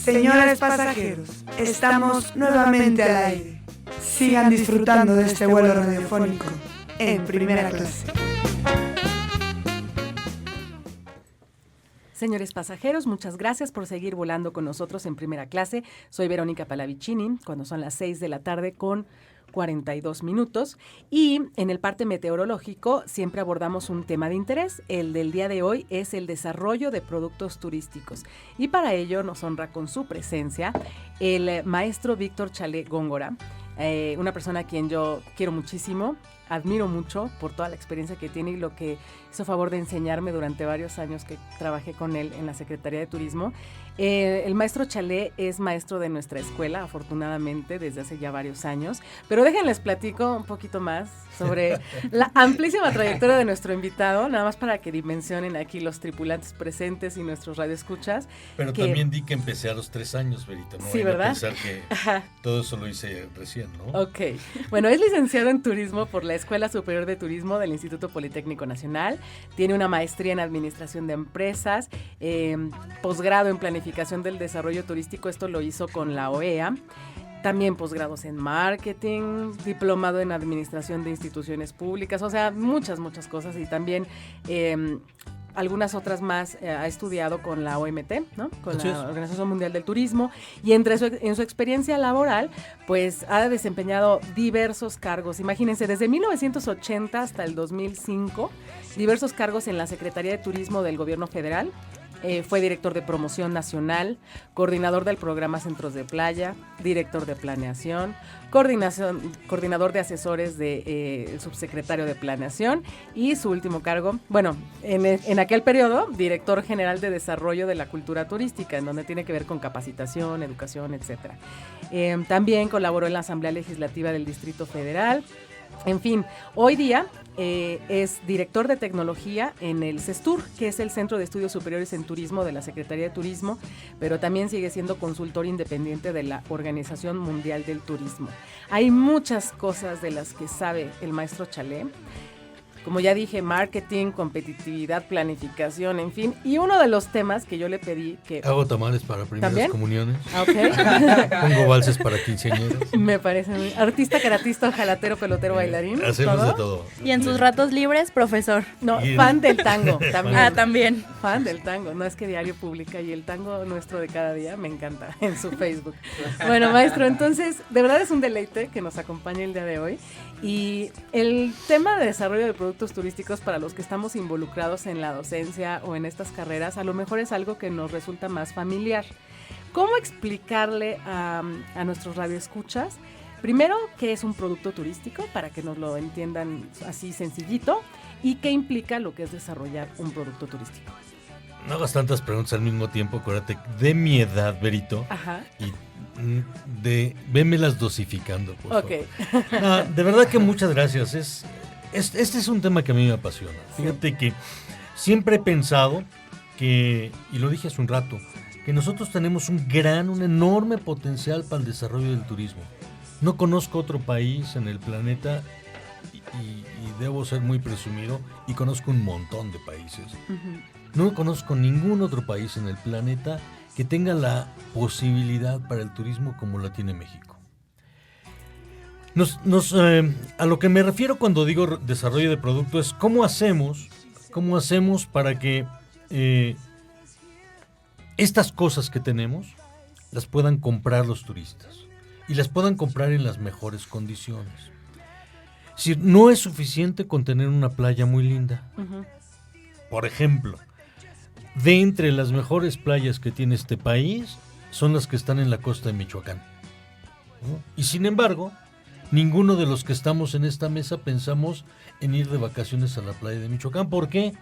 Señores pasajeros, estamos nuevamente al aire. Sigan disfrutando de este vuelo radiofónico en primera clase. Señores pasajeros, muchas gracias por seguir volando con nosotros en primera clase. Soy Verónica Pallavicini, cuando son las 6 de la tarde con 42 minutos. Y en el parte meteorológico siempre abordamos un tema de interés. El del día de hoy es el desarrollo de productos turísticos. Y para ello nos honra con su presencia el maestro Víctor Chalé Góngora, una persona a quien yo quiero muchísimo, admiro mucho por toda la experiencia que tiene y lo que hizo favor de enseñarme durante varios años que trabajé con él en la Secretaría de Turismo. El maestro Chalé es maestro de nuestra escuela, afortunadamente, desde hace ya varios años. Pero déjenles platico un poquito más sobre la amplísima trayectoria de nuestro invitado, nada más para que dimensionen aquí los tripulantes presentes y nuestros radioescuchas. Pero también di que empecé a los 3 años, Verito, no sí, ¿verdad? A pensar que todo eso lo hice recién, ¿no? Ok. Bueno, es licenciado en Turismo por la Escuela Superior de Turismo del Instituto Politécnico Nacional. Tiene una maestría en Administración de Empresas, posgrado en Planificación del Desarrollo Turístico, esto lo hizo con la OEA. También posgrados en Marketing, diplomado en Administración de Instituciones Públicas, o sea, muchas cosas. Y también algunas otras más ha estudiado con la OMT, ¿no? Con la Organización Mundial del Turismo, y en su experiencia laboral, pues ha desempeñado diversos cargos. Imagínense, desde 1980 hasta el 2005, diversos cargos en la Secretaría de Turismo del Gobierno Federal. Fue director de promoción nacional, coordinador del programa Centros de Playa, director de planeación, coordinador de asesores del subsecretario de planeación y su último cargo, bueno, en aquel periodo, director general de desarrollo de la cultura turística, en donde tiene que ver con capacitación, educación, etcétera. También colaboró en la Asamblea Legislativa del Distrito Federal. En fin, hoy día es director de tecnología en el CESTUR, que es el Centro de Estudios Superiores en Turismo de la Secretaría de Turismo, pero también sigue siendo consultor independiente de la Organización Mundial del Turismo. Hay muchas cosas de las que sabe el maestro Chalé. Como ya dije, marketing, competitividad, planificación, en fin. Y uno de los temas que yo le pedí que... Hago tamales para primeras ¿también? Comuniones. Okay. Pongo valses para quinceañeras. Me parece muy... Artista, caratista, jalatero, pelotero, bailarín. Hacemos ¿todo? de todo. Y en sus ratos libres, profesor. No, fan del tango también. También. Fan del tango. No es que diario publica y el tango nuestro de cada día me encanta en su Facebook. Bueno, maestro, entonces, de verdad es un deleite que nos acompañe el día de hoy. Y el tema de desarrollo de productos turísticos para los que estamos involucrados en la docencia o en estas carreras, a lo mejor es algo que nos resulta más familiar. ¿Cómo explicarle a nuestros radioescuchas, primero, qué es un producto turístico, para que nos lo entiendan así sencillito, y qué implica lo que es desarrollar un producto turístico? No hagas tantas preguntas al mismo tiempo, acuérdate, de mi edad, Verito. Ajá. Y vémelas dosificando, por favor. Ok. No, de verdad que muchas gracias. Este es un tema que a mí me apasiona. Fíjate que siempre he pensado que, y lo dije hace un rato, que nosotros tenemos un enorme potencial para el desarrollo del turismo. No conozco otro país en el planeta y debo ser muy presumido, y conozco un montón de países. Uh-huh. No conozco ningún otro país en el planeta que tenga la posibilidad para el turismo como la tiene México. A lo que me refiero cuando digo desarrollo de producto es cómo hacemos para que estas cosas que tenemos las puedan comprar los turistas y las puedan comprar en las mejores condiciones. Es decir, no es suficiente con tener una playa muy linda. Uh-huh. Por ejemplo, de entre las mejores playas que tiene este país son las que están en la costa de Michoacán, ¿no? Y sin embargo, ninguno de los que estamos en esta mesa pensamos en ir de vacaciones a la playa de Michoacán. ¿Por qué?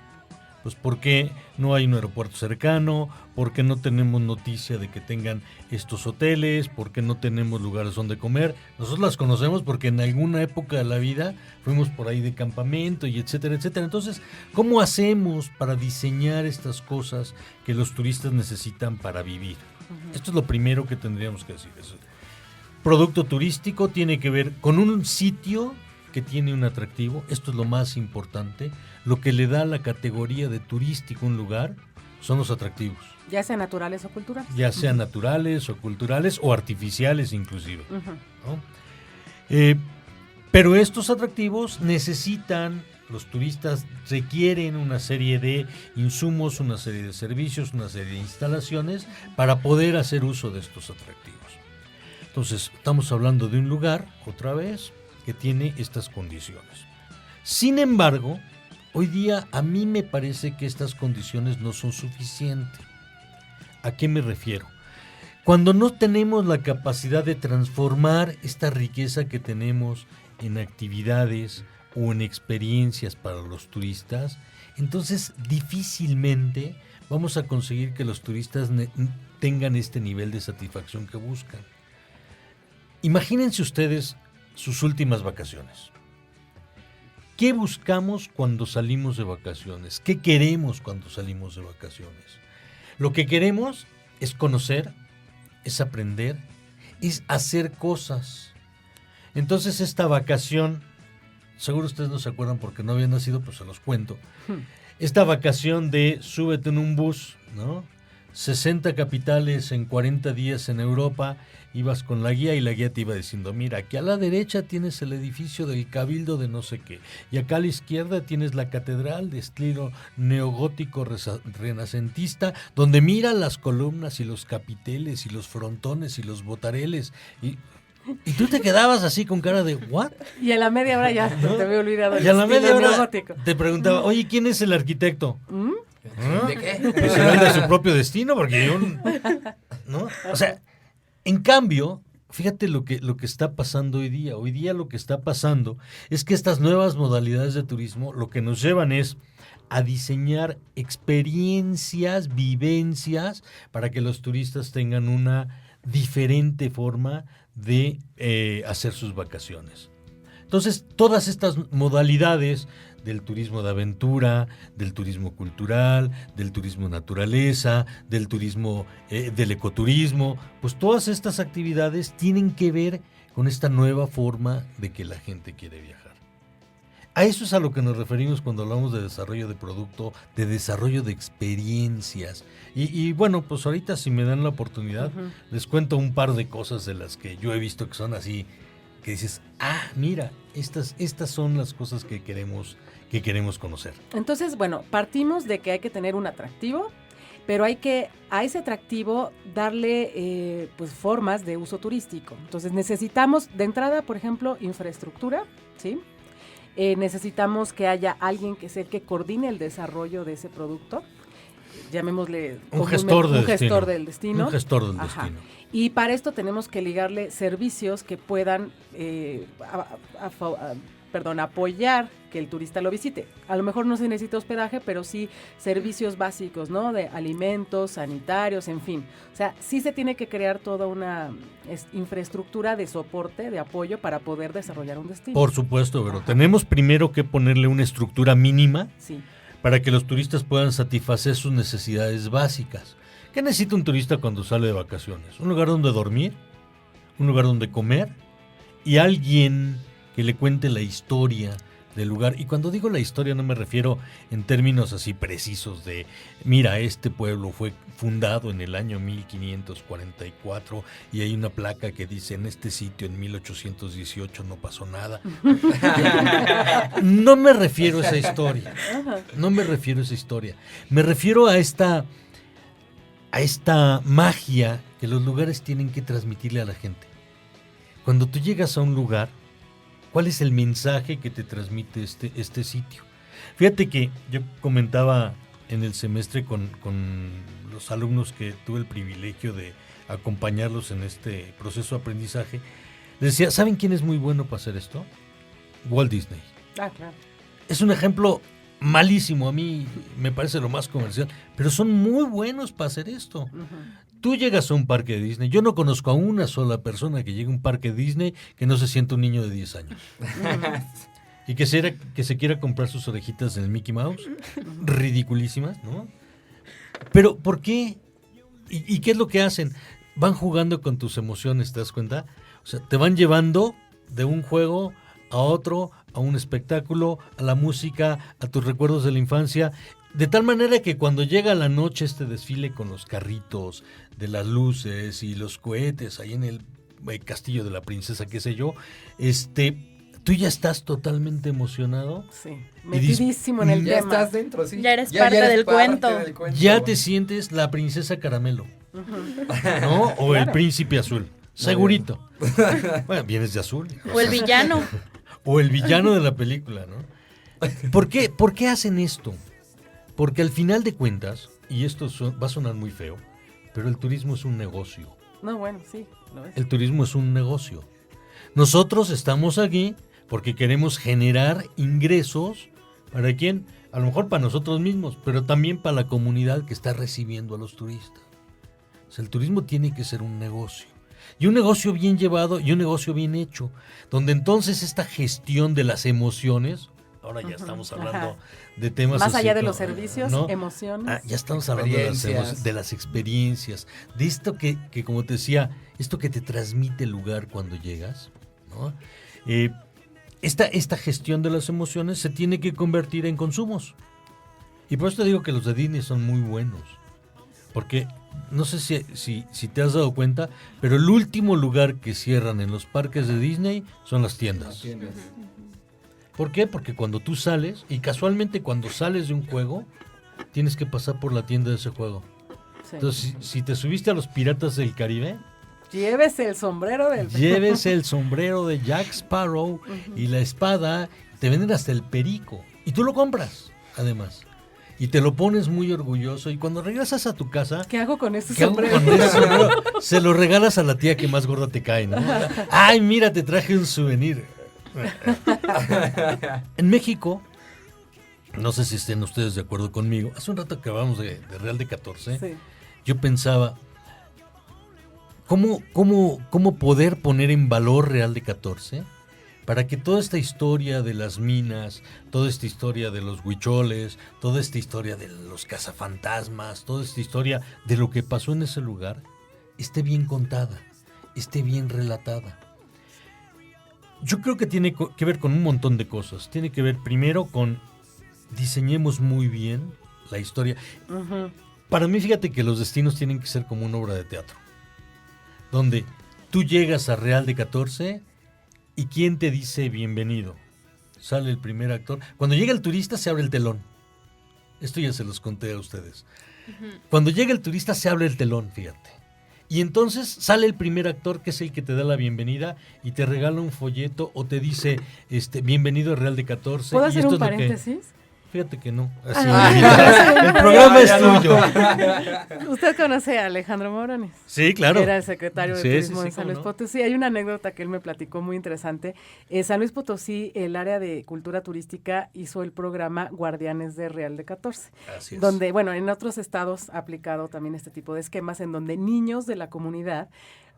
Pues porque no hay un aeropuerto cercano, porque no tenemos noticia de que tengan estos hoteles, porque no tenemos lugares donde comer. Nosotros las conocemos porque en alguna época de la vida fuimos por ahí de campamento y etcétera, etcétera. Entonces, ¿cómo hacemos para diseñar estas cosas que los turistas necesitan para vivir? Uh-huh. Esto es lo primero que tendríamos que decir. Producto turístico tiene que ver con un sitio que tiene un atractivo. Esto es lo más importante. Lo que le da la categoría de turístico a un lugar son los atractivos. Ya sean naturales o culturales. Ya sean naturales o culturales o artificiales inclusive. Uh-huh. ¿No? Pero estos atractivos necesitan, los turistas requieren una serie de insumos, una serie de servicios, una serie de instalaciones para poder hacer uso de estos atractivos. Entonces, estamos hablando de un lugar, otra vez, que tiene estas condiciones. Sin embargo, hoy día a mí me parece que estas condiciones no son suficientes. ¿A qué me refiero? Cuando no tenemos la capacidad de transformar esta riqueza que tenemos en actividades o en experiencias para los turistas, entonces difícilmente vamos a conseguir que los turistas tengan este nivel de satisfacción que buscan. Imagínense ustedes sus últimas vacaciones. ¿Qué buscamos cuando salimos de vacaciones? ¿Qué queremos cuando salimos de vacaciones? Lo que queremos es conocer, es aprender, es hacer cosas. Entonces esta vacación, seguro ustedes no se acuerdan porque no habían nacido, pues se los cuento. Esta vacación de súbete en un bus, ¿no? 60 capitales en 40 días en Europa, ibas con la guía y la guía te iba diciendo, mira, aquí a la derecha tienes el edificio del Cabildo de no sé qué, y acá a la izquierda tienes la catedral de estilo neogótico renacentista, donde mira las columnas y los capiteles y los frontones y los botareles, y tú te quedabas así con cara de ¿what? Y a la media hora ya te había olvidado el y a la media hora neogótico. Te preguntaba, oye, ¿quién es el arquitecto? ¿De qué? Pues será el de su propio destino, porque yo ¿no? O sea, en cambio, fíjate lo que está pasando hoy día. Hoy día lo que está pasando es que estas nuevas modalidades de turismo lo que nos llevan es a diseñar experiencias, vivencias, para que los turistas tengan una diferente forma de hacer sus vacaciones. Entonces, todas estas modalidades del turismo de aventura, del turismo cultural, del turismo naturaleza, del turismo, del ecoturismo, pues todas estas actividades tienen que ver con esta nueva forma de que la gente quiere viajar. A eso es a lo que nos referimos cuando hablamos de desarrollo de producto, de desarrollo de experiencias. Y bueno, pues ahorita si me dan la oportunidad, les cuento un par de cosas de las que yo he visto que son así, que dices, mira, estas son las cosas que queremos conocer. Entonces, bueno, partimos de que hay que tener un atractivo, pero hay que a ese atractivo darle pues formas de uso turístico. Entonces necesitamos de entrada, por ejemplo, infraestructura, ¿sí? Necesitamos que haya alguien que sea el que coordine el desarrollo de ese producto, llamémosle un gestor del destino. Un gestor del Ajá. destino. Y para esto tenemos que ligarle servicios que puedan apoyar que el turista lo visite. A lo mejor no se necesita hospedaje, pero sí servicios básicos, ¿no? De alimentos, sanitarios, en fin. O sea, sí se tiene que crear toda una infraestructura de soporte, de apoyo para poder desarrollar un destino. Por supuesto, pero tenemos primero que ponerle una estructura mínima, sí, para que los turistas puedan satisfacer sus necesidades básicas. ¿Qué necesita un turista cuando sale de vacaciones? Un lugar donde dormir, un lugar donde comer y alguien que le cuente la historia del lugar. Y cuando digo la historia no me refiero en términos así precisos de, mira, este pueblo fue fundado en el año 1544 y hay una placa que dice en este sitio en 1818 no pasó nada. No me refiero a esa historia. No me refiero a esa historia. Me refiero a esta magia que los lugares tienen que transmitirle a la gente. Cuando tú llegas a un lugar, ¿cuál es el mensaje que te transmite este sitio? Fíjate que yo comentaba en el semestre con los alumnos que tuve el privilegio de acompañarlos en este proceso de aprendizaje. Les decía, ¿saben quién es muy bueno para hacer esto? Walt Disney. Claro. Es un ejemplo malísimo, a mí me parece lo más comercial, pero son muy buenos para hacer esto. Tú llegas a un parque de Disney, yo no conozco a una sola persona que llegue a un parque de Disney que no se sienta un niño de 10 años. Y que se quiera comprar sus orejitas del Mickey Mouse, ridiculísimas, ¿no? Pero, ¿por qué? ¿Y qué es lo que hacen? Van jugando con tus emociones, ¿te das cuenta? O sea, te van llevando de un juego a otro, a un espectáculo, a la música, a tus recuerdos de la infancia, De tal manera que cuando llega la noche este desfile con los carritos de las luces y los cohetes ahí en el castillo de la princesa, qué sé yo, tú ya estás totalmente emocionado. Sí, metidísimo en el Ya tema. estás dentro, sí. Ya eres parte del cuento. Ya te sientes la princesa caramelo, ¿no? O el príncipe azul, segurito. Bueno, vienes de azul. O el villano. O el villano de la película, ¿no? ¿Por qué hacen esto? Porque al final de cuentas, y esto va a sonar muy feo, pero el turismo es un negocio. No, bueno, sí, lo es. El turismo es un negocio. Nosotros estamos aquí porque queremos generar ingresos. ¿Para quién? A lo mejor para nosotros mismos, pero también para la comunidad que está recibiendo a los turistas. O sea, el turismo tiene que ser un negocio. Y un negocio bien llevado y un negocio bien hecho. Donde entonces esta gestión de las emociones, ahora ya estamos hablando de temas más así allá de como, los servicios, ¿no? emociones. Ya estamos hablando de las experiencias, de esto que como te decía, esto que te transmite el lugar cuando llegas, ¿no? Esta gestión de las emociones se tiene que convertir en consumos. Y por eso te digo que los de Disney son muy buenos. Porque no sé si te has dado cuenta, pero el último lugar que cierran en los parques de Disney son las tiendas. ¿Por qué? Porque cuando tú sales, y casualmente cuando sales de un juego, tienes que pasar por la tienda de ese juego. Sí. Entonces, si te subiste a los Piratas del Caribe, Llévese el sombrero del... llévese el sombrero de Jack Sparrow y la espada, te venden hasta el perico. Y tú lo compras, además. Y te lo pones muy orgulloso. Y cuando regresas a tu casa... ¿Qué hago con este ¿qué hago sombrero? con ese sombrero? Se lo regalas a la tía que más gorda te cae, ¿no? Ay, mira, te traje un souvenir. En México, no sé si estén ustedes de acuerdo conmigo, hace un rato que hablamos de Real de 14, Sí. yo pensaba, ¿cómo poder poner en valor Real de 14 para que toda esta historia de las minas, toda esta historia de los huicholes, toda esta historia de los cazafantasmas, toda esta historia de lo que pasó en ese lugar, esté bien contada, esté bien relatada? Yo creo que tiene que ver con un montón de cosas. Tiene que ver primero con diseñemos muy bien la historia. Para mí, fíjate que los destinos tienen que ser como una obra de teatro. Donde tú llegas a Real de 14 y ¿quién te dice bienvenido? Sale el primer actor. Cuando llega el turista se abre el telón. Esto ya se los conté a ustedes. Cuando llega el turista se abre el telón, fíjate. Y entonces sale el primer actor, que es el que te da la bienvenida y te regala un folleto o te dice bienvenido a Real de 14. ¿Puedo y hacer esto un es lo que... Paréntesis? Fíjate que no. El programa es tuyo. Usted conoce a Alejandro Morones. Sí, claro. Que era el secretario de Turismo en San Luis ¿cómo no? Potosí. Hay una anécdota que él me platicó muy interesante. En San Luis Potosí, el área de cultura turística hizo el programa Guardianes de Real de 14. Así es. Donde, bueno, en otros estados ha aplicado también este tipo de esquemas en donde niños de la comunidad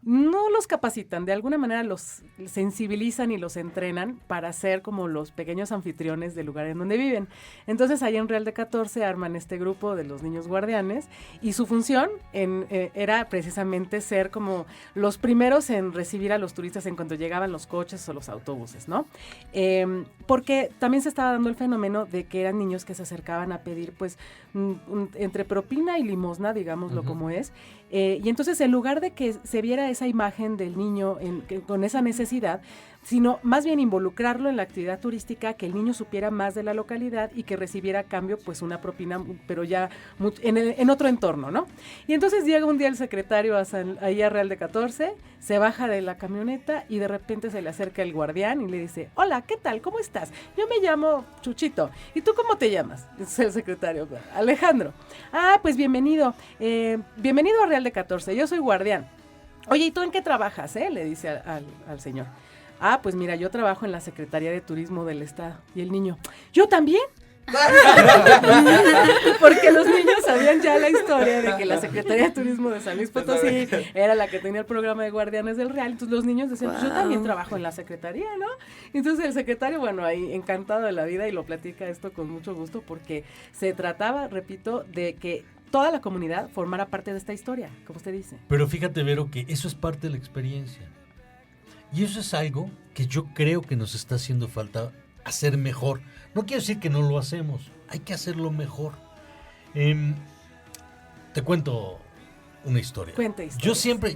no los capacitan, de alguna manera los sensibilizan y los entrenan para ser como los pequeños anfitriones del lugar en donde viven. Entonces, ahí en Real de 14 arman este grupo de los niños guardianes y su función era precisamente ser como los primeros en recibir a los turistas en cuanto llegaban los coches o los autobuses, ¿no? Porque también se estaba dando el fenómeno de que eran niños que se acercaban a pedir, pues, entre propina y limosna, digámoslo como es, y entonces en lugar de que se viera esa imagen del niño con esa necesidad, sino más bien involucrarlo en la actividad turística, que el niño supiera más de la localidad y que recibiera a cambio pues una propina, pero ya en otro entorno, ¿no? Y entonces llega un día el secretario ahí a Real de 14, se baja de la camioneta y de repente se le acerca el guardián y le dice: hola, ¿qué tal? ¿Cómo estás? Yo me llamo Chuchito. ¿Y tú cómo te llamas? Es el secretario: Alejandro. Ah, pues bienvenido. Bienvenido a Real de 14, yo soy guardián. Oye, ¿y tú en qué trabajas? Le dice al señor. Ah, pues mira, yo trabajo en la Secretaría de Turismo del Estado. Y el niño: ¿yo también? Porque los niños sabían ya la historia de que la Secretaría de Turismo de San Luis Potosí era la que tenía el programa de Guardianes del Real. Entonces los niños decían: pues yo también trabajo en la Secretaría, ¿no? Entonces el secretario, bueno, ahí encantado de la vida, y lo platica esto con mucho gusto, porque se trataba, repito, de que toda la comunidad formara parte de esta historia, como usted dice. Pero fíjate, Vero, que eso es parte de la experiencia. Y eso es algo que yo creo que nos está haciendo falta hacer mejor. No quiero decir que no lo hacemos, hay que hacerlo mejor. Te cuento una historia. Cuenta historias.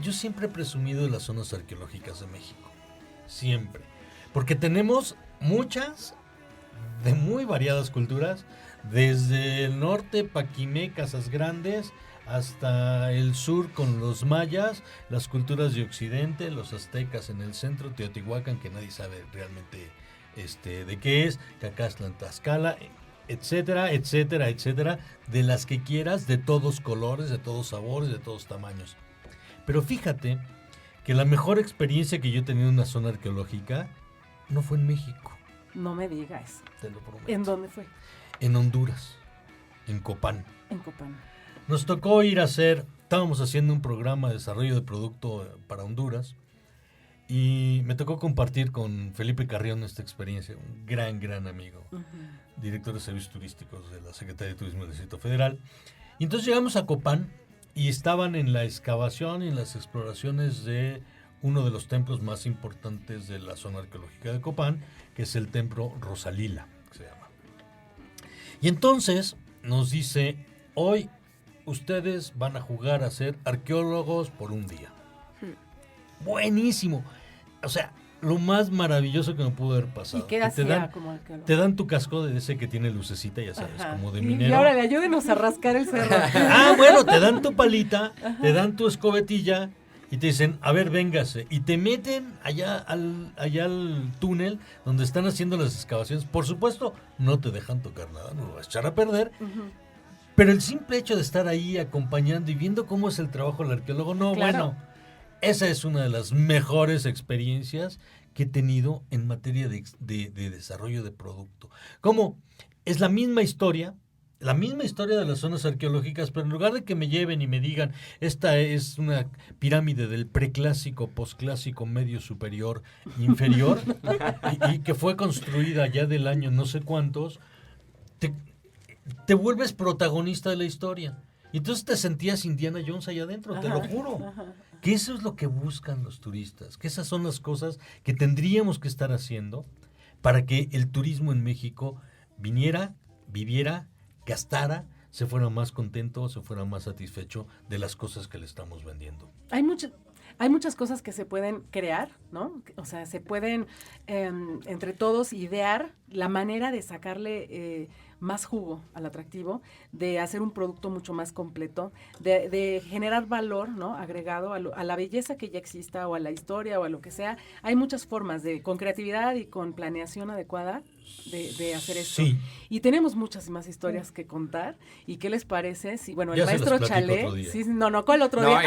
Yo siempre he presumido de las zonas arqueológicas de México. Siempre. Porque tenemos muchas, de muy variadas culturas, desde el norte, Paquimé, Casas Grandes, hasta el sur con los mayas, las culturas de occidente, los aztecas en el centro, Teotihuacán, que nadie sabe realmente de qué es, Cacaxtla, Tlaxcala, etcétera, etcétera, etcétera, de las que quieras, de todos colores, de todos sabores, de todos tamaños. Pero fíjate que la mejor experiencia que yo he tenido en una zona arqueológica no fue en México. No me digas. Te lo prometo. ¿En dónde fue? En Honduras, en Copán. En Copán. Nos tocó estábamos haciendo un programa de desarrollo de producto para Honduras y me tocó compartir con Felipe Carrión esta experiencia, un gran amigo, director de servicios turísticos de la Secretaría de Turismo del Distrito Federal. Y entonces llegamos a Copán y estaban en la excavación y en las exploraciones de uno de los templos más importantes de la zona arqueológica de Copán, que es el templo Rosalila, que se llama. Y entonces nos dice, hoy ustedes van a jugar a ser arqueólogos por un día. Buenísimo. O sea, lo más maravilloso que me pudo haber pasado. ¿Y qué hacía como arqueólogo? Te dan tu casco de ese que tiene lucecita, ya sabes, como de minero. Y ahora ayúdenos a rascar el cerro. Bueno, te dan tu palita, te dan tu escobetilla y te dicen, a ver, véngase. Y te meten allá al túnel donde están haciendo las excavaciones. Por supuesto, no te dejan tocar nada, no lo vas a echar a perder. Pero el simple hecho de estar ahí acompañando y viendo cómo es el trabajo del arqueólogo, bueno, esa es una de las mejores experiencias que he tenido en materia de desarrollo de producto. Como es la misma historia de las zonas arqueológicas, pero en lugar de que me lleven y me digan, esta es una pirámide del preclásico, posclásico, medio superior, inferior, y que fue construida ya del año no sé cuántos, te vuelves protagonista de la historia. Y entonces te sentías Indiana Jones allá adentro, te lo juro. Que eso es lo que buscan los turistas, que esas son las cosas que tendríamos que estar haciendo para que el turismo en México viniera, viviera, gastara, se fuera más contento, se fuera más satisfecho de las cosas que le estamos vendiendo. Hay muchas cosas que se pueden crear, ¿no? O sea, se pueden entre todos idear la manera de sacarle más jugo al atractivo, de hacer un producto mucho más completo, de generar valor, ¿no? Agregado a la belleza que ya exista o a la historia o a lo que sea. Hay muchas formas con creatividad y con planeación adecuada de hacer esto. Sí. Y tenemos muchas más historias que contar. ¿Y qué les parece? Si, bueno, el maestro Chalé. Sí, no, ¿cuál otro día?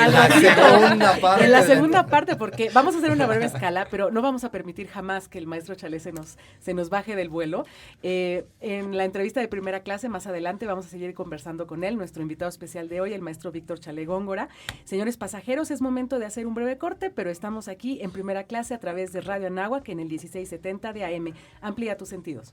En la segunda parte, porque vamos a hacer una breve escala, pero no vamos a permitir jamás que el maestro Chalé se nos baje del vuelo. En la entrevista de primera clase, más adelante, vamos a seguir conversando con él, nuestro invitado especial de hoy, el maestro Víctor Chalé Góngora. Señores pasajeros, es momento de hacer un breve corte, pero estamos aquí en primera clase a través de Radio Anáhuac en el 1670 de AM. Amplía tus sentidos.